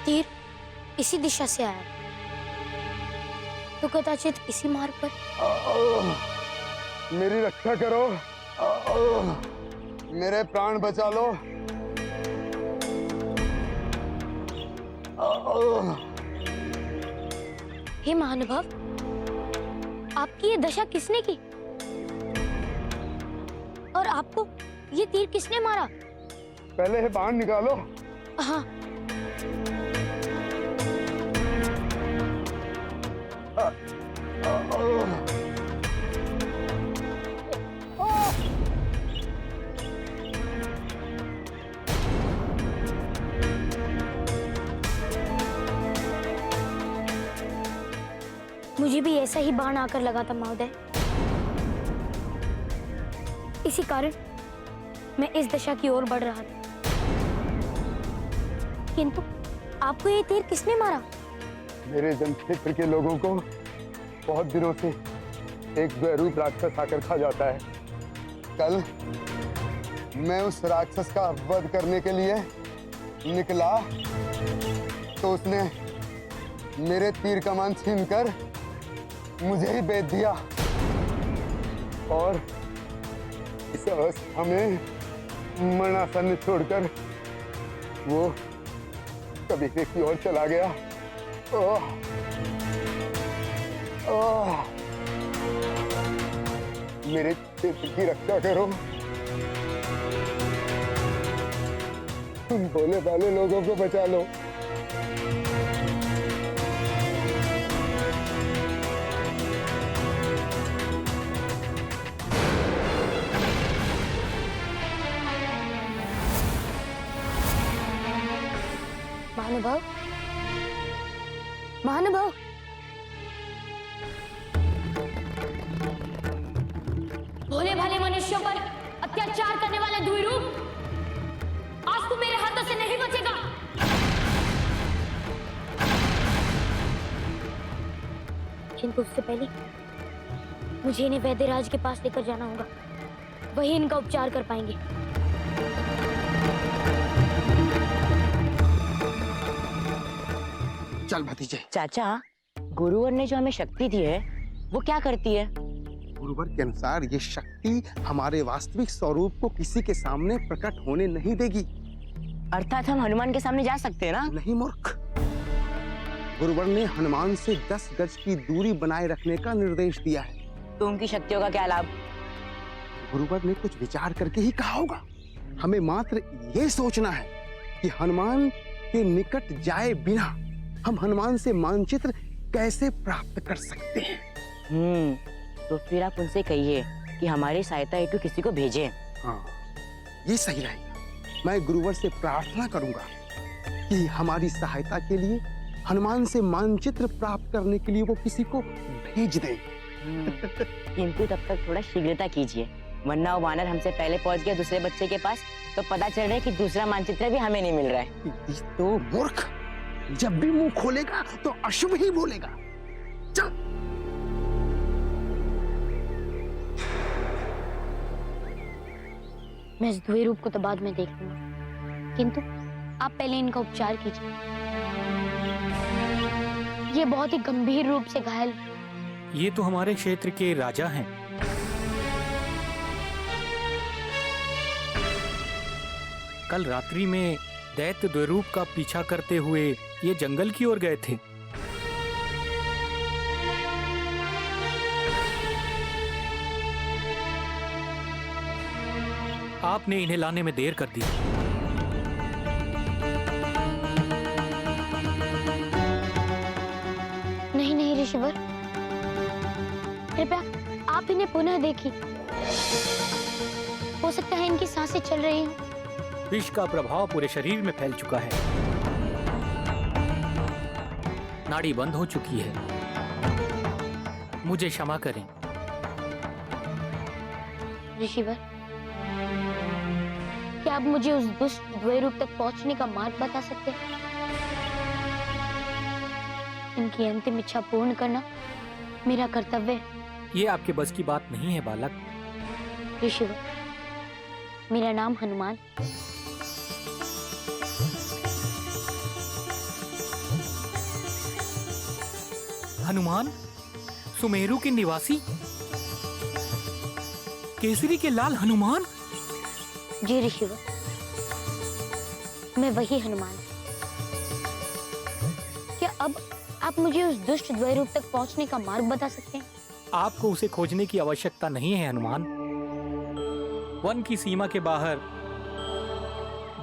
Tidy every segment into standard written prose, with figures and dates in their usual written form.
तीर इसी दिशा से आया तो कदाचित इसी मार्ग पर। मेरी रक्षा करो, मेरे प्राण बचा लो। हे महानुभाव, आपकी ये दशा किसने की और आपको ये तीर किसने मारा? पहले ये बाण निकालो। हाँ। मुझे भी ऐसा ही बाण आकर लगा था महोदय। इसी कारण मैं इस दिशा की ओर बढ़ रहा था। किंतु आपको ये तीर किसने मारा? मेरे जनक्षेत्र के लोगों को बहुत दिनों से एक द्वैरूप राक्षस आकर खा जाता है। कल मैं उस राक्षस का वध करने के लिए निकला तो उसने मेरे तीर कमान छीनकर मुझे ही बेच दिया और इस अवस्था में मरणासन छोड़कर वो कबीरे की ओर चला गया। ओह, ओह, मेरे क्षेत्र की रक्षा करो। तुम भोले भाले लोगों को बचा लो। महानुभाव, महानुभाव, भोले भाले मनुष्यों पर अत्याचार करने वाला द्विरूप आज तू मेरे हाथों से नहीं बचेगा। किंतु उससे पहले मुझे इन्हें वैद्यराज के पास लेकर जाना होगा, वही इनका उपचार कर पाएंगे। चल भतीजे। चाचा, गुरुवर ने जो हमें शक्ति दी है वो क्या करती है? गुरुवर के अनुसार ये शक्ति हमारे वास्तविक स्वरूप को किसी के सामने प्रकट होने नहीं देगी। अर्थात हम हनुमान के सामने जा सकते हैं ना? नहीं मूर्ख, गुरुवर ने हनुमान से 10 गज की दूरी बनाए रखने का निर्देश दिया है। तो उनकी शक्तियों का क्या लाभ? गुरुवर ने कुछ विचार करके ही कहा होगा। हमें मात्र ये सोचना है कि हनुमान के निकट जाए बिना हम हनुमान से मानचित्र कैसे प्राप्त कर सकते हैं। तो फिर आप उनसे कहिए कि हमारी सहायता हेतु किसी को भेजें। हाँ, ये सही रहेगा। मैं गुरुवर से प्रार्थना करूंगा कि हमारी सहायता के लिए हनुमान से मानचित्र प्राप्त करने के लिए वो किसी को भेज दें। किंतु तब तक थोड़ा शीघ्रता कीजिए, वरना वो वानर हमसे पहले पहुंच गया दूसरे बच्चे के पास तो पता चल रहा है कि दूसरा मानचित्र भी हमें नहीं मिल रहा है। तो मूर्ख, जब भी मुंह खोलेगा तो अशुभ ही बोलेगा। चल। मैं इस द्विरूप को तो बाद में देख लूंगा, किंतु आप पहले इनका उपचार कीजिए। ये बहुत ही गंभीर रूप से घायल। ये तो हमारे क्षेत्र के राजा हैं। कल रात्रि में दैत्य द्विरूप का पीछा करते हुए ये जंगल की ओर गए थे। आपने इन्हें लाने में देर कर दी। नहीं नहीं ऋषिवर, कृपया आप इन्हें पुनः देखिए। हो सकता है इनकी सांसें चल रही हों। विष का प्रभाव पूरे शरीर में फैल चुका है, नाड़ी बंद हो चुकी है। मुझे क्षमा करें। ऋषिवर, क्या आप मुझे उस दुष्ट द्वैरूप तक पहुंचने का मार्ग बता सकते हैं? इनकी अंतिम इच्छा पूर्ण करना मेरा कर्तव्य है। ये आपके बस की बात नहीं है बालक। ऋषिवर, मेरा नाम हनुमान। हनुमान, सुमेरु के निवासी, केसरी के लाल हनुमान। जी ऋषिवर, मैं वही हनुमान। क्या अब आप मुझे उस दुष्ट द्वैरूप तक पहुंचने का मार्ग बता सकते हैं? आपको उसे खोजने की आवश्यकता नहीं है हनुमान। वन की सीमा के बाहर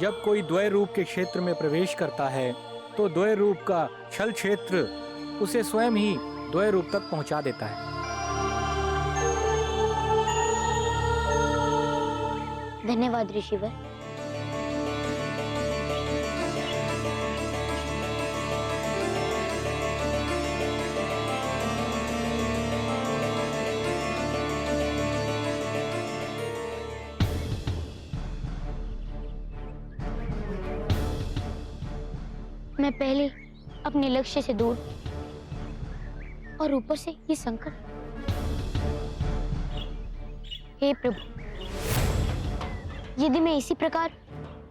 जब कोई द्वैरूप के क्षेत्र में प्रवेश करता है तो द्वैरूप का छल क्षेत्र उसे स्वयं ही द्वैरूप तक पहुंचा देता है। धन्यवाद ऋषिवर। मैं पहले अपने लक्ष्य से दूर और ऊपर से ये संकट। हे प्रभु, यदि मैं इसी प्रकार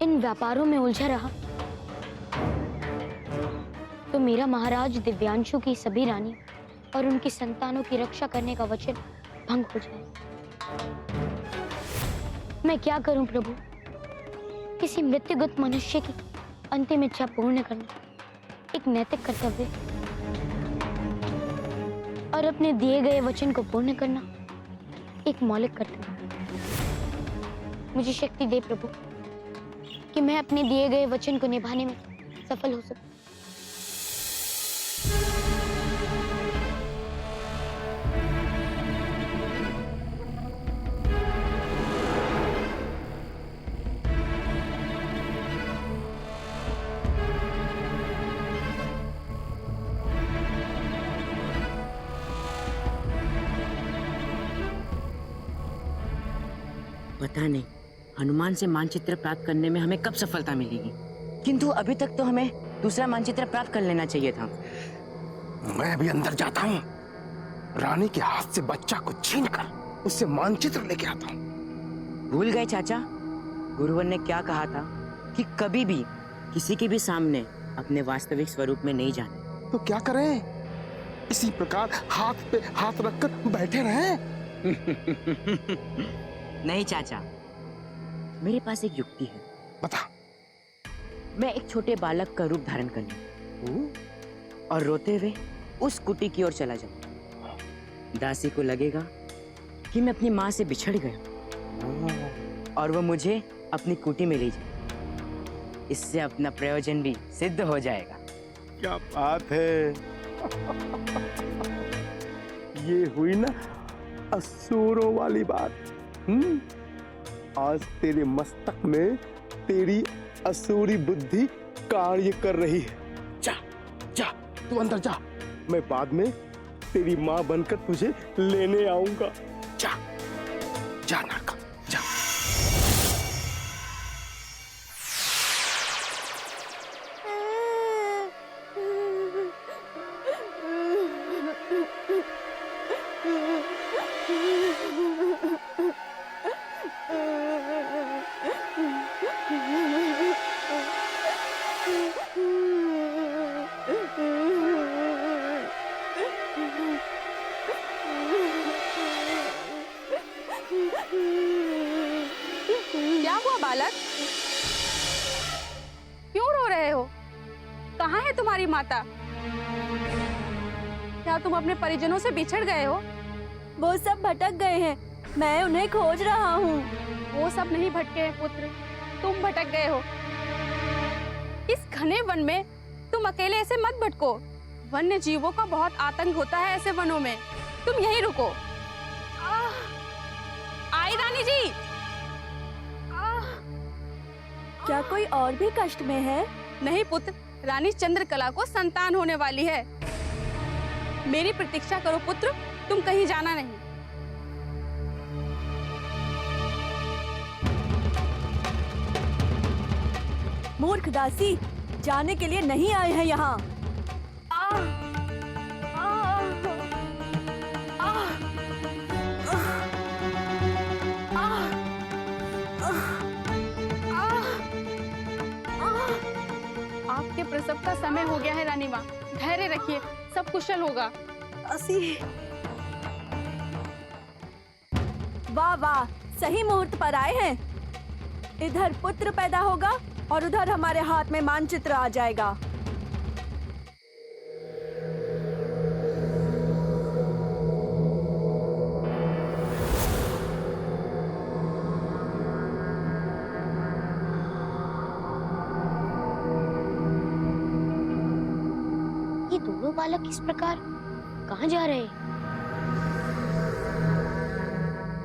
इन व्यापारों में उलझा रहा तो मेरा महाराज दिव्यांशु की सभी रानी और उनकी संतानों की रक्षा करने का वचन भंग हो जाए। मैं क्या करूं प्रभु? किसी मृत्युगत मनुष्य की अंतिम इच्छा पूर्ण करना एक नैतिक कर्तव्य और अपने दिए गए वचन को पूर्ण करना एक मौलिक कर्तव्य। मुझे शक्ति दे प्रभु कि मैं अपने दिए गए वचन को निभाने में सफल हो सकूं। पता नहीं हनुमान से मानचित्र प्राप्त करने में हमें कब सफलता मिलेगी, किंतु अभी तक तो हमें दूसरा मानचित्र प्राप्त कर लेना चाहिए था। मैं अभी अंदर जाता हूँ, रानी के हाथ से बच्चा को छीनकर उससे मानचित्र लेके आता हूँ। भूल गए चाचा, गुरुवर ने क्या कहा था कि कभी भी किसी के भी सामने अपने वास्तविक स्वरूप में नहीं जाना। तो क्या करें? इसी प्रकार हाथ पे हाथ रखकर बैठे रहें? नहीं चाचा, मेरे पास एक युक्ति है। बता। मैं एक छोटे बालक का रूप धारण कर लूं और रोते हुए उस कुटी की ओर चला जाऊं। दासी को लगेगा कि मैं अपनी माँ से बिछड़ गया और वो मुझे अपनी कुटी में ले जाए। इससे अपना प्रयोजन भी सिद्ध हो जाएगा। क्या बात है। ये हुई ना असुरों वाली बात। आज तेरे मस्तक में तेरी असुरी बुद्धि कार्य कर रही है। जा जा, तू अंदर जा, मैं बाद में तेरी माँ बनकर तुझे लेने आऊंगा। जा जा नाका, जा। क्या हुआ बालक? क्यों रो रहे हो? कहाँ है तुम्हारी माता? क्या तुम अपने परिजनों से बिछड़ गए हो? वो सब भटक गए हैं, मैं उन्हें खोज रहा हूँ। वो सब नहीं भटके हैं पुत्र, तुम भटक गए हो। इस घने वन में तुम अकेले ऐसे मत भटको। वन्य जीवों का बहुत आतंक होता है ऐसे वनों में। तुम यहीं रुको। आई रानी जी। क्या कोई और भी कष्ट में है? नहीं पुत्र, रानी चंद्रकला को संतान होने वाली है। मेरी प्रतीक्षा करो पुत्र, तुम कहीं जाना नहीं। मूर्ख दासी, जाने के लिए नहीं आए हैं यहाँ। आपके प्रसव का समय हो गया है रानी माँ, धैर्य रखिए, सब कुशल होगा। दासी। वाह वाह, सही मुहूर्त पर आए हैं। इधर पुत्र पैदा होगा और उधर हमारे हाथ में मानचित्र आ जाएगा। ये दोनों बालक किस प्रकार कहाँ जा रहे हैं?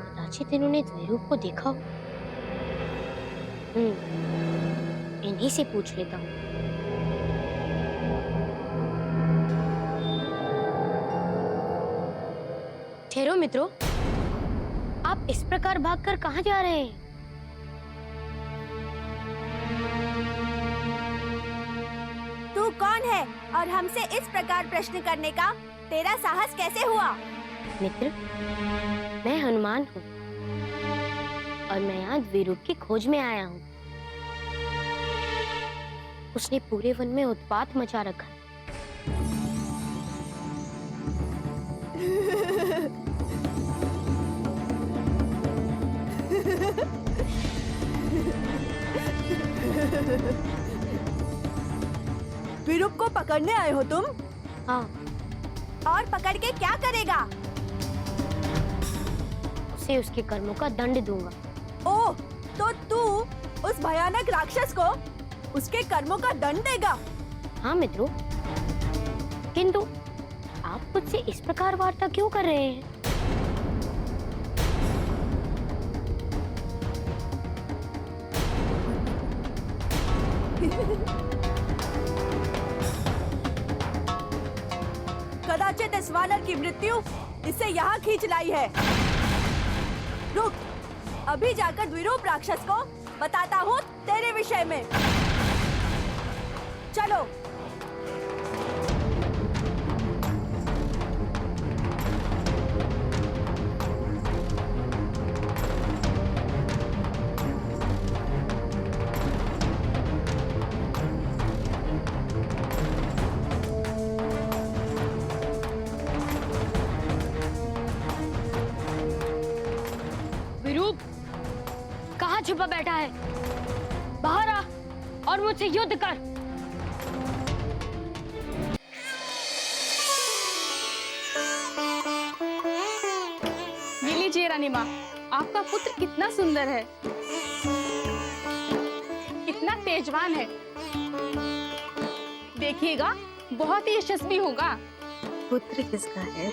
कदाचित इन्होंने द्वैरूप को देखा हो। इन्हीं से पूछ लेता हूँ। ठहरो मित्रों, आप इस प्रकार भागकर कहाँ जा रहे हैं? तू कौन है और हमसे इस प्रकार प्रश्न करने का तेरा साहस कैसे हुआ? मित्र, मैं हनुमान हूँ और मैं यहाँ द्विरूप की खोज में आया हूँ। उसने पूरे वन में उत्पात मचा रखा है। द्विरूप को पकड़ने आए हो तुम? हाँ, और पकड़ के क्या करेगा? उसे उसके कर्मों का दंड दूंगा। ओह, तो तू उस भयानक राक्षस को उसके कर्मों का दंड देगा? हाँ मित्रों, किंतु आप मुझसे इस प्रकार वार्ता क्यों कर रहे हैं? कदाचित इस वानर की मृत्यु इसे यहाँ खींच लाई है। रुक, अभी जाकर द्विरूप राक्षस को बताता हूँ तेरे विषय में। चलो। विरूप कहाँ छुपा बैठा है? बाहर आ और मुझसे युद्ध कर। ये लीजिए रानी माँ, आपका पुत्र कितना सुंदर है, कितना तेजवान है। देखिएगा, बहुत ही यशस्वी होगा। पुत्र किसका है?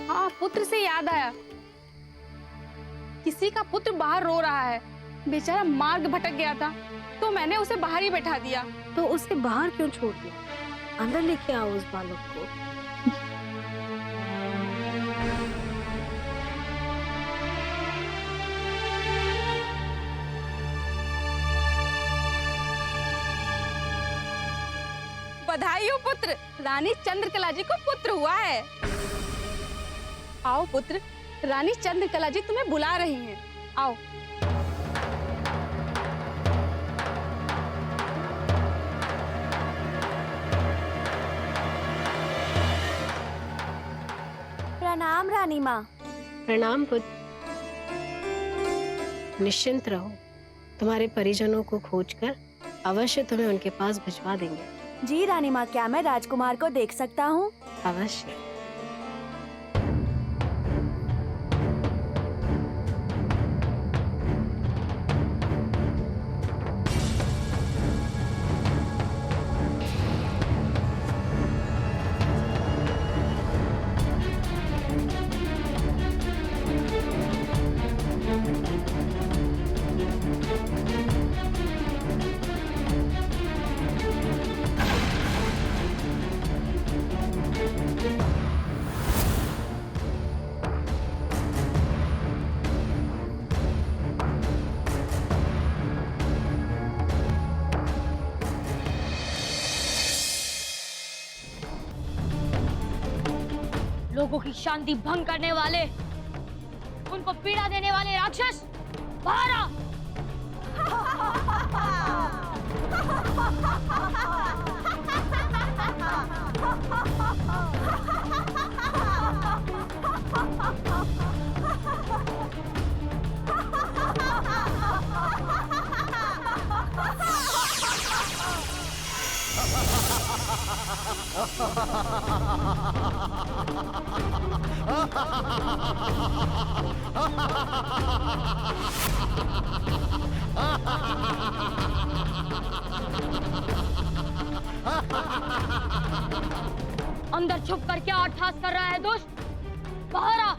हाँ, पुत्र से याद आया, किसी का पुत्र बाहर रो रहा है। बेचारा मार्ग भटक गया था, तो मैंने उसे बाहर ही बैठा दिया। तो उसे बाहर क्यों छोड़ दिया? अंदर लेके आओ उस बालक को। बधाई हो पुत्र, रानी चंद्रकला जी को पुत्र हुआ है। आओ पुत्र, रानी चंद्रकला जी तुम्हें बुला रही हैं। आओ। प्रणाम रानी माँ। प्रणाम पुत्र। निश्चिंत रहो, तुम्हारे परिजनों को खोजकर अवश्य तुम्हें उनके पास भिजवा देंगे। जी रानी माँ, क्या मैं राजकुमार को देख सकता हूँ? अवश्य। लोगों की शांति भंग करने वाले, उनको पीड़ा देने वाले राक्षस, बाहर आ! अंदर छुप कर क्या अट्ठास कर रहा है दुष्ट? बाहर आ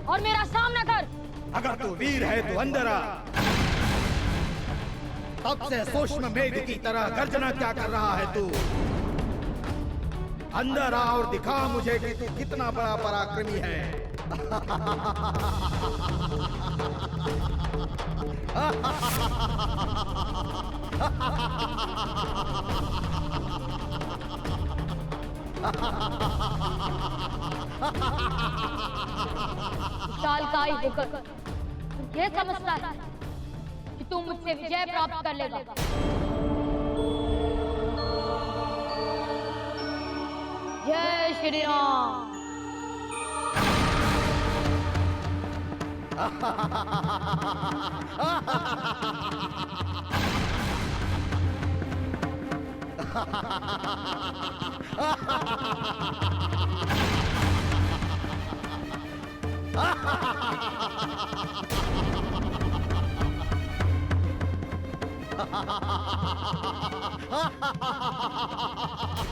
और मेरा सामना कर। अगर तू वीर है तो अंदर आ। तब से सूक्ष्म मेघ की तरह गर्जना क्या कर रहा है तू? अंदर आ और दिखा मुझे कि तू कितना बड़ा पराक्रमी है। विशालकाय होकर ये समझता है कि तुम मुझसे विजय प्राप्त कर लेगा। जय श्री राम।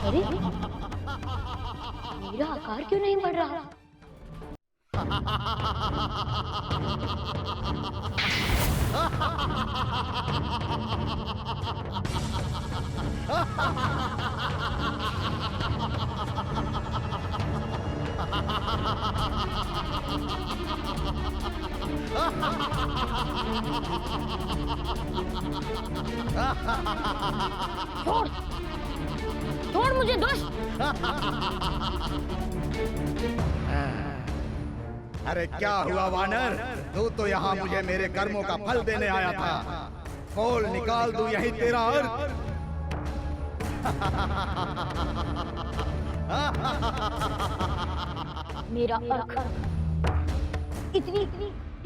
अरे मेरा आकार क्यों नहीं बढ़ रहा? छोड़ छोड़ मुझे दुष्ट। अरे क्या हुआ वानर? तू तो यहाँ मुझे मेरे कर्मों का फल देने आया था। खोल निकाल दूं यही तेरा अर्थ? मेरा अर्थ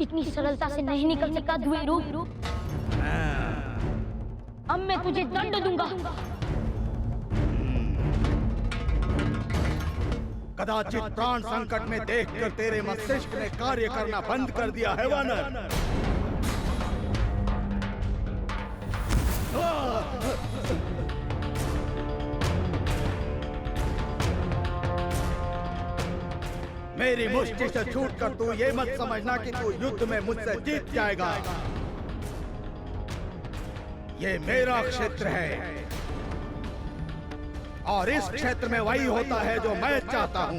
इतनी सरलता से नहीं निकल सका द्विरूप। अब मैं तुझे दंड दूंगा। कदाचित प्राण संकट में देखकर तेरे मस्तिष्क ने कार्य करना बंद कर दिया है वानर। मेरी मुष्टि से छूटकर तू ये मत समझना कि तू युद्ध में मुझसे जीत जाएगा। ये मेरा क्षेत्र है और इस क्षेत्र में वही होता है जो मैं चाहता हूं।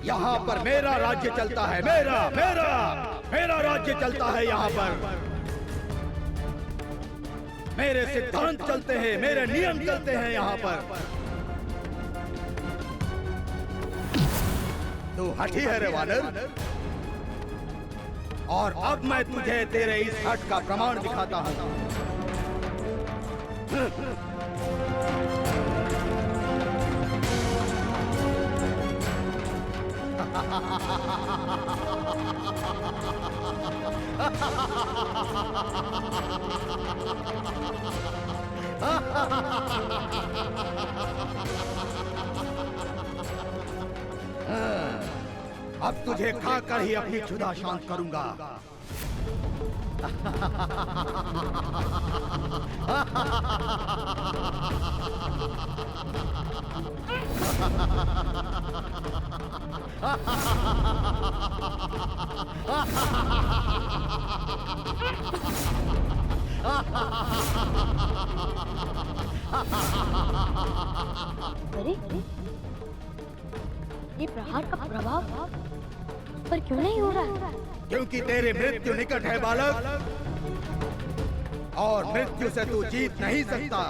यहाँ पर मेरा राज्य चलता है। मेरा राज्य चलता है। यहाँ पर मेरे सिद्धांत चलते हैं, मेरे नियम चलते हैं। यहाँ पर तू हठी है रे वानर, और अब मैं तुझे तेरे इस हट का प्रमाण दिखाता हूं। अब तुझे खाकर ही अपनी क्षुधा शांत करूंगा। अरे ये प्रहार का प्रभाव पर क्यों नहीं हो रहा? क्योंकि तेरी मृत्यु निकट है बालक, और मृत्यु से तू जीत नहीं सकता।